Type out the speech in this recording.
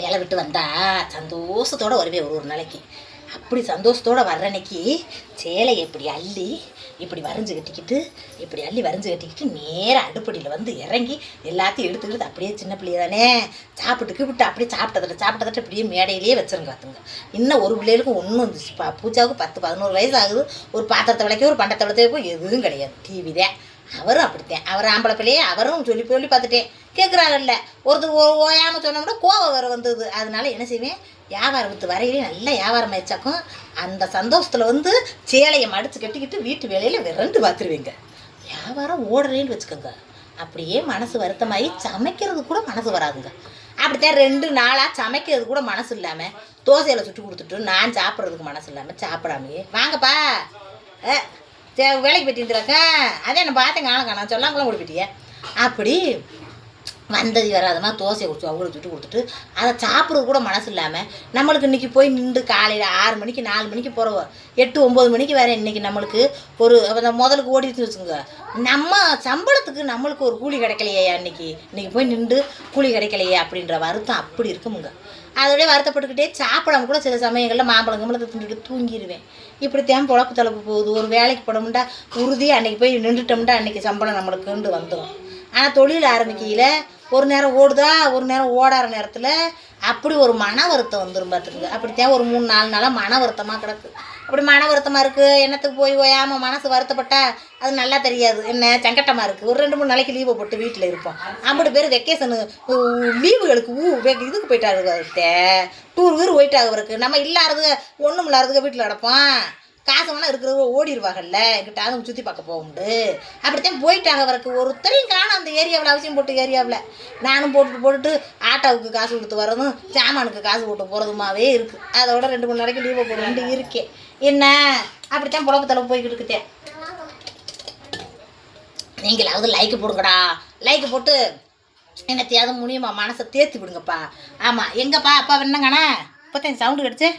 வேலை விட்டு வந்தால் சந்தோஷத்தோடு வருவேன் ஒரு நாளைக்கு. அப்படி சந்தோஷத்தோடு வர்ற அன்னைக்கு சேலையை இப்படி வரைஞ்சி கட்டிக்கிட்டு நேராக அடுப்படியில் வந்து இறங்கி எல்லாத்தையும் எடுத்துக்கிட்டு அப்படியே சின்ன பிள்ளைய தானே சாப்பிட்டு அப்படியே சாப்பிட்டதட்ட இப்படியே மேடையிலேயே வச்சுருங்க பார்த்துங்க. இன்னும் ஒரு பிள்ளைகளுக்கும் ஒன்றும் பூஜாவுக்கு 10-11 வயசு ஆகுது. ஒரு பாத்திரத்தை விளக்க ஒரு பண்டத்தை விளக்க எதுவும் கிடையாது, டிவி தான். அவரும் அப்படித்தான். அவர் ஆம்பளை பிள்ளையே அவரும் சொல்லி பார்த்துட்டேன். கேட்குறாங்கல்ல, ஒருத்தர் ஓயாமல் சொன்னோம்னா கோவம் வர வந்தது. அதனால என்ன செய்வேன், வியாபாரம் விற்று வரையிலே நல்லா வியாபாரம் ஆயிடுச்சாக்கும். அந்த சந்தோஷத்தில் வந்து சேலையை மடித்து கட்டிக்கிட்டு வீட்டு வேலையில் விரண்டு பார்த்துருவீங்க. வியாபாரம் ஓடுறேன்னு வச்சுக்கோங்க, அப்படியே மனசு வருத்தமாகி சமைக்கிறது கூட மனசு வராதுங்க. அப்படித்தான் 2 நாளாக சமைக்கிறது கூட மனசு இல்லாமல் தோசையில் சுட்டு கொடுத்துட்டு நான் சாப்பிட்றதுக்கு மனசு இல்லாமல் சாப்பிடாமையே வாங்கப்பா வேலைக்கு போயிட்டுருக்க. அதே என்ன பார்த்தேன் காண சொல்லாமலாம் ஓடிப்பிட்டிய. அப்படி வந்தது வராதமா தோசையை குடிச்சு அவ்வளோ சுட்டு கொடுத்துட்டு அதை சாப்பிட்றது கூட மனசு இல்லாமல் நம்மளுக்கு இன்றைக்கி போய் நின்று காலையில் 6 மணிக்கு 4 மணிக்கு போகிறோம், 8-9 மணிக்கு வேறு இன்றைக்கி நம்மளுக்கு ஒரு முதலுக்கு ஓடிட்டு வச்சுங்க. நம்ம சம்பளத்துக்கு நம்மளுக்கு ஒரு கூலி கிடைக்கலையே, இன்றைக்கி போய் நின்று கூலி கிடைக்கலையே அப்படின்ற வருத்தம் அப்படி இருக்குமுங்க. அதோடய வருத்தப்பட்டுக்கிட்டே சாப்பிடாம கூட சில சமயங்களில் மாம்பழம் கம்பளத்தை தின்னுட்டு தூங்கிடுவேன். இப்படித்தான் பொழப்பு தலைப்பு போகுது. ஒரு வேலைக்கு போனோம்னா உறுதியாக அன்றைக்கி போய் நின்றுட்டோம்னா அன்றைக்கி சம்பளம் நம்மளுக்குண்டு வந்துடும். ஆனால் தொழில் ஆரம்பிக்கையில் ஒரு நேரம் ஓடுதா, ஒரு நேரம் ஓடாத நேரத்தில் அப்படி ஒரு மன வருத்தம் வந்துடும் பார்த்துக்குங்க. அப்படித்தான் ஒரு 3-4 நாளாக மன வருத்தமாக கிடக்கு. அப்படி மன வருத்தமாக இருக்குது. என்னத்துக்கு போய் ஓயாமல் மனசு வருத்தப்பட்டா அது நல்லா தெரியாது, என்ன சங்கட்டமாக இருக்குது. ஒரு 2-3 நாளைக்கு லீவை போட்டு வீட்டில் இருப்போம். 50 பேர் வெக்கேஷனு லீவுகளுக்கு இதுக்கு போயிட்டாரு, டூர் போயிட்டாங்க. அவருக்கு நம்ம இல்லாதது ஒன்றும் இல்லாததுக்கு வீட்டில் கிடப்போம். காசு வேணா இருக்கிறவங்க ஓடிடுவாங்கல்ல, எங்கிட்ட அதுவும் சுற்றி பார்க்க போகுண்டு. அப்படித்தான் போயிட்டாங்க. அவருக்கு ஒருத்தரையும் காணும் அந்த ஏரியாவில், அவசியம் போட்டு ஏரியாவில். நானும் போட்டுட்டு ஆட்டோவுக்கு காசு கொடுத்து வரதும் சாமானுக்கு காசு போட்டு போகிறதுமாவே இருக்குது. அதோட 2-3 நாளைக்கு லீவை போட்டு இருக்கேன். என்ன அப்படித்தான் புழப்பு தளவு போய்கிட்டு இருக்குதேன். நீங்களாவது லைக்கு போடுங்கடா, லைக்கு போட்டு என்னத்தையாவது முடியுமா மனசை தேர்த்தி விடுங்கப்பா. ஆமாம், எங்கப்பா அப்பா என்னங்கண்ணா இப்போத்தான் சவுண்டு கிடச்சி